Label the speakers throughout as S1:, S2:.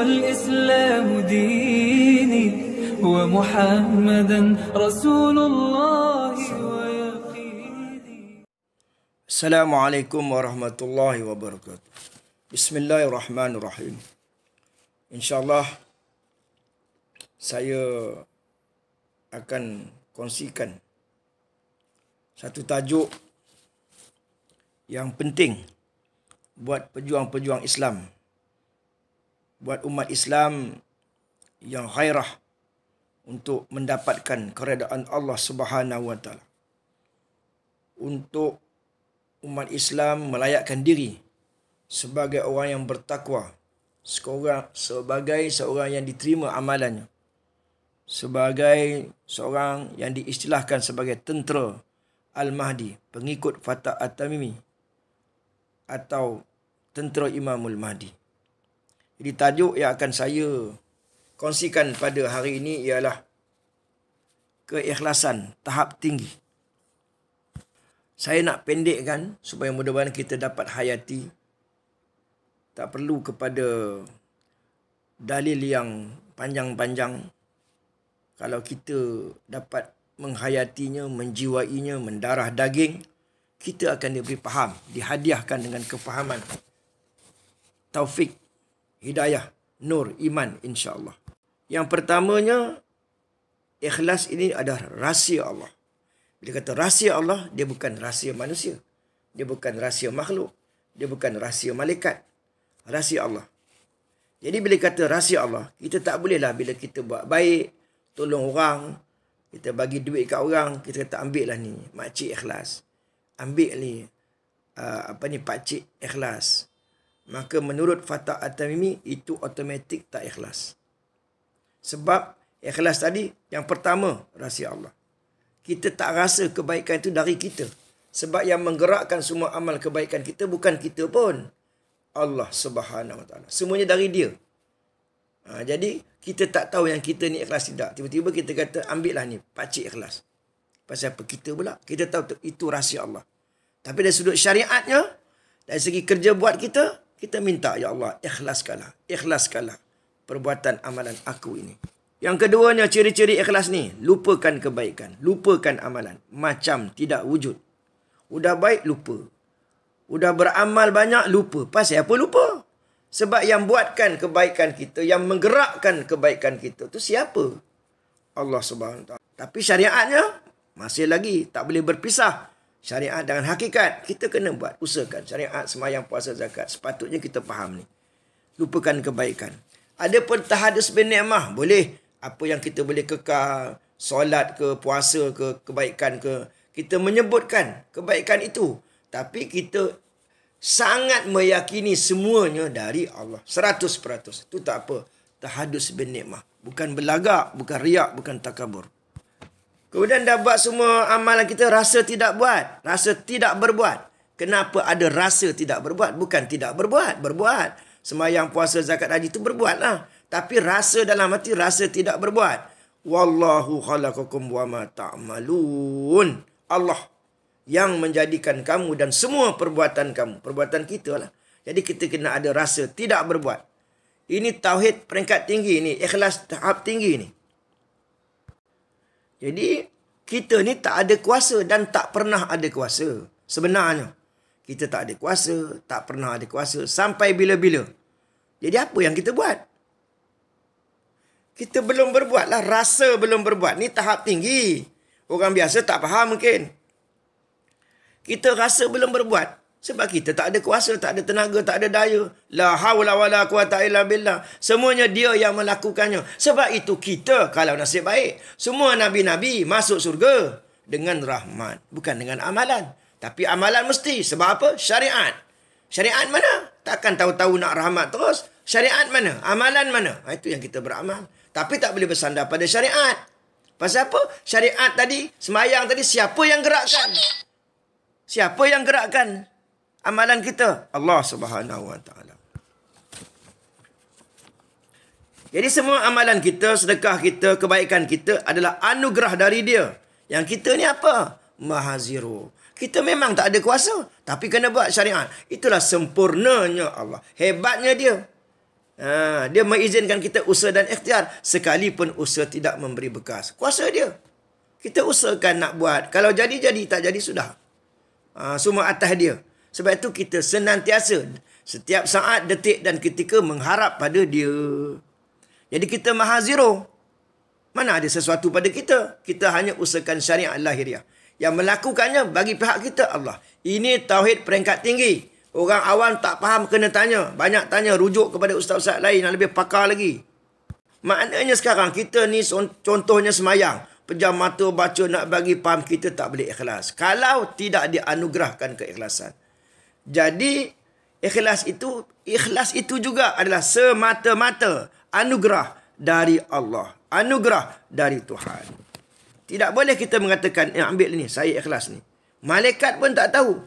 S1: والإسلام ديني ومحمدا رسول الله ويقيني.
S2: السلام عليكم ورحمة الله وبركاته. بسم الله الرحمن الرحيم. InsyaAllah saya akan kongsikan satu tajuk yang penting buat pejuang-pejuang Islam, buat umat Islam yang khairah untuk mendapatkan keredaan Allah Subhanahu wa taala. Untuk umat Islam melayakkan diri sebagai orang yang bertakwa, sebagai seorang yang diterima amalannya, sebagai seorang yang diistilahkan sebagai tentera Al-Mahdi, pengikut Fatah At-Tamimi atau tentera Imamul Mahdi. Jadi tajuk yang akan saya kongsikan pada hari ini ialah keikhlasan tahap tinggi. Saya nak pendekkan supaya mudah-mudahan kita dapat hayati. Tak perlu kepada dalil yang panjang-panjang. Kalau kita dapat menghayatinya, menjiwainya, mendarah daging, kita akan diberi faham, dihadiahkan dengan kefahaman, taufik, hidayah, nur, iman, insya-Allah. Yang pertamanya, ikhlas ini adalah rahsia Allah. Bila kata rahsia Allah, dia bukan rahsia manusia. Dia bukan rahsia makhluk. Dia bukan rahsia malaikat. Rahsia Allah. Jadi bila kata rahsia Allah, kita tak bolehlah bila kita buat baik, tolong orang, kita bagi duit kat orang, kita kata ambil lah ni, makcik ikhlas. Ambil ni, pakcik ikhlas. Maka menurut Fatah At-Tamimi, itu automatik tak ikhlas. Sebab ikhlas tadi, yang pertama, rahsia Allah. Kita tak rasa kebaikan itu dari kita. Sebab yang menggerakkan semua amal kebaikan kita bukan kita pun. Allah Subhanahu wa taala. Semuanya dari dia. Jadi kita tak tahu yang kita ni ikhlas tidak. Tiba-tiba kita kata ambillah ni pakcik ikhlas. Pasal apa kita pula? Kita tahu itu rahsia Allah. Tapi dari sudut syariatnya, dari segi kerja buat kita, kita minta ya Allah ikhlaskanlah perbuatan amalan aku ini. Yang keduanya, ciri-ciri ikhlas ni, lupakan kebaikan, lupakan amalan, macam tidak wujud. Udah baik lupa. Udah beramal banyak, lupa. Pasal apa lupa? Sebab yang buatkan kebaikan kita, yang menggerakkan kebaikan kita tu siapa? Allah Subhanahu wa taala. Tapi syariatnya masih lagi tak boleh berpisah. Syariat dengan hakikat. Kita kena buat, usahakan. Syariat, sembahyang, puasa, zakat. Sepatutnya kita faham ni. Lupakan kebaikan. Ada pun tahadus bin ni'mah. Boleh. Apa yang kita boleh kekal. Solat ke, puasa ke, kebaikan ke. Kita menyebutkan kebaikan itu. Tapi kita sangat meyakini semuanya dari Allah. 100%. Itu tak apa. Tahadus bin ni'mah. Bukan berlagak, bukan riak, bukan takabur. Kemudian dah buat semua amalan kita, rasa tidak buat. Rasa tidak berbuat. Kenapa ada rasa tidak berbuat? Bukan tidak berbuat. Berbuat. Sembahyang, puasa, zakat, haji itu berbuatlah. Tapi rasa dalam hati, rasa tidak berbuat. Wallahu khalaqakum wa ma ta'malun. Allah yang menjadikan kamu dan semua perbuatan kamu. Perbuatan kita lah. Jadi kita kena ada rasa tidak berbuat. Ini tauhid peringkat tinggi ni. Ikhlas tahap tinggi ni. Jadi kita ni tak ada kuasa dan tak pernah ada kuasa. Sebenarnya. Kita tak ada kuasa, tak pernah ada kuasa. Sampai bila-bila. Jadi apa yang kita buat? Kita belum berbuat lah. Rasa belum berbuat. Ni tahap tinggi. Orang biasa tak faham mungkin. Kita rasa belum berbuat. Sebab kita tak ada kuasa, tak ada tenaga, tak ada daya. La hawla wa la quwata illa billah. Semuanya dia yang melakukannya. Sebab itu kita, kalau nasib baik, semua Nabi-Nabi masuk surga dengan rahmat. Bukan dengan amalan. Tapi amalan mesti. Sebab apa? Syariat. Syariat mana? Takkan tahu-tahu nak rahmat terus. Syariat mana? Amalan mana? Itu yang kita beramal. Tapi tak boleh bersandar pada syariat. Pasal apa? Syariat tadi, sembahyang tadi, siapa yang gerakkan? Siapa yang gerakkan amalan kita? Allah Subhanahu wa taala. Jadi semua amalan kita, sedekah kita, kebaikan kita adalah anugerah dari dia. Yang kita ni apa? Mahaziro. Kita memang tak ada kuasa, tapi kena buat syariat. Itulah sempurnanya Allah. Hebatnya dia. Dia mengizinkan kita usaha dan ikhtiar. Sekalipun usaha tidak memberi bekas. Kuasa dia. Kita usahakan nak buat. Kalau jadi-jadi, tak jadi sudah. Semua atas dia. Sebab itu kita senantiasa, setiap saat, detik dan ketika mengharap pada dia. Jadi kita maha zero. Mana ada sesuatu pada kita. Kita hanya usahakan syariat lahiriah. Yang melakukannya bagi pihak kita Allah. Ini tauhid peringkat tinggi. Orang awam tak faham kena tanya. Banyak tanya, rujuk kepada ustaz-ustaz lain yang lebih pakar lagi. Maknanya sekarang kita ni contohnya semayang. Pejam mata baca nak bagi faham, kita tak boleh ikhlas. Kalau tidak dianugerahkan keikhlasan. Jadi ikhlas itu juga adalah semata-mata anugerah dari Allah. Anugerah dari Tuhan. Tidak boleh kita mengatakan, ambil ni, saya ikhlas ni. Malaikat pun tak tahu.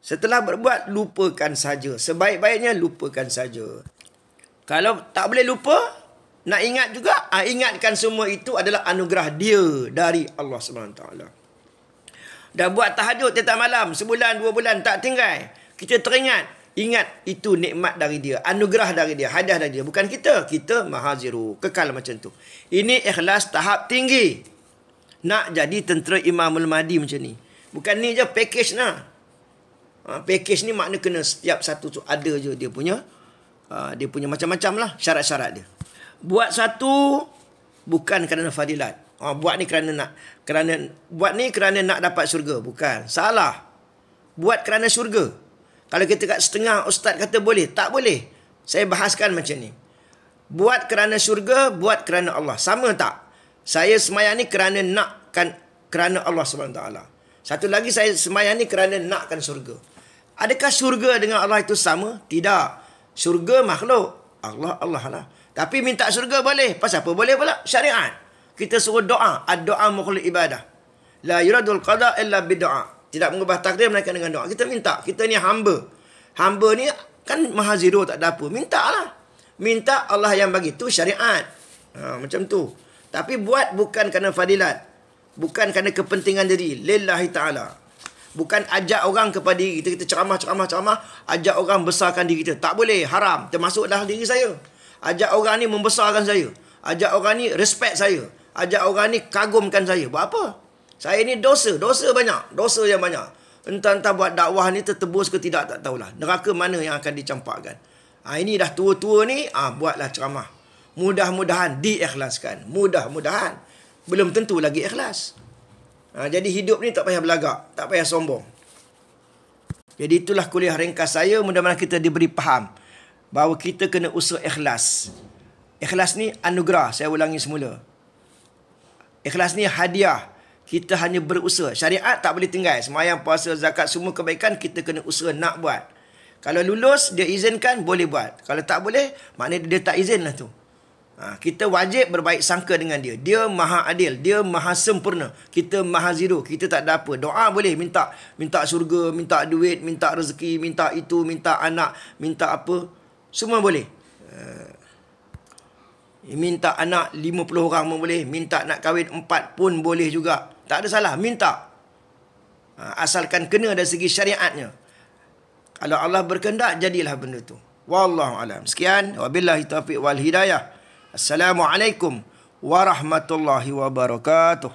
S2: Setelah berbuat, lupakan saja. Sebaik-baiknya, lupakan saja. Kalau tak boleh lupa, nak ingat juga, ingatkan semua itu adalah anugerah dia dari Allah SWT. Dah buat tahajud tiap malam, sebulan, 2 bulan, tak tinggal. Kita teringat. Ingat, itu nikmat dari dia. Anugerah dari dia. Hadiah dari dia. Bukan kita. Kita maha zero. Kekal macam tu. Ini ikhlas tahap tinggi. Nak jadi tentera Imamul Mahdi macam ni. Bukan ni je package nah. Package ni makna kena setiap satu tu ada je dia punya macam-macam lah syarat-syarat dia. Buat satu bukan kerana fadilat. Buat ni kerana nak dapat syurga. Bukan. Salah. Buat kerana syurga. Kalau kita kat setengah ustaz kata boleh. Tak boleh. Saya bahaskan macam ni. Buat kerana syurga, buat kerana Allah. Sama tak? Saya semayang ni kerana kerana Allah SWT. Satu lagi saya semayang ni kerana nakkan syurga. Adakah syurga dengan Allah itu sama? Tidak. Syurga makhluk. Allah lah. Tapi minta syurga boleh. Pasal apa boleh pula? Syariat. Kita suruh doa. Ad-doa mukhul ibadah. La yuradul qada illa bid'a. Tidak mengubah takdir melainkan dengan doa. Kita minta. Kita ni hamba. Hamba ni kan maha zero, tak ada apa. Minta lah. Minta Allah yang bagi. Itu syariat. Macam tu. Tapi buat bukan kerana fadilat. Bukan kerana kepentingan diri. Lillahi ta'ala. Bukan ajak orang kepada diri kita. Kita ceramah. Ajak orang besarkan diri kita. Tak boleh. Haram. Termasuk dalam diri saya. Ajak orang ni membesarkan saya. Ajak orang ni respect saya. Ajak orang ni kagumkan saya. Buat apa? Saya ni dosa banyak. Dosa yang banyak. Entah-entah buat dakwah ni tertebus ke tidak, tak tahulah. Neraka mana yang akan dicampakkan. Ini dah tua-tua ni, buatlah ceramah. Mudah-mudahan diikhlaskan. Mudah-mudahan. Belum tentu lagi ikhlas. Jadi hidup ni tak payah belagak. Tak payah sombong. Jadi itulah kuliah ringkas saya. Mudah-mudahan kita diberi faham bahawa kita kena usaha ikhlas. Ikhlas ni anugerah. Saya ulangi semula. Ikhlas ni hadiah. Kita hanya berusaha. Syariat tak boleh tinggal. Semayang, puasa, zakat, semua kebaikan kita kena usaha nak buat. Kalau lulus, dia izinkan, boleh buat. Kalau tak boleh, maknanya dia tak izin lah tu. Kita wajib berbaik sangka dengan dia. Dia maha adil. Dia maha sempurna. Kita maha zero. Kita tak ada apa. Doa boleh. Minta syurga, minta duit, minta rezeki, minta itu, minta anak, minta apa. Semua boleh. Minta anak 50 orang pun boleh. Minta nak kahwin 4 pun boleh juga. Tak ada salah. Minta. Asalkan kena dari segi syariatnya. Kalau Allah berkehendak, jadilah benda tu. Wallahualam. Sekian. Wabillahi taufiq wal hidayah. Assalamualaikum warahmatullahi wabarakatuh.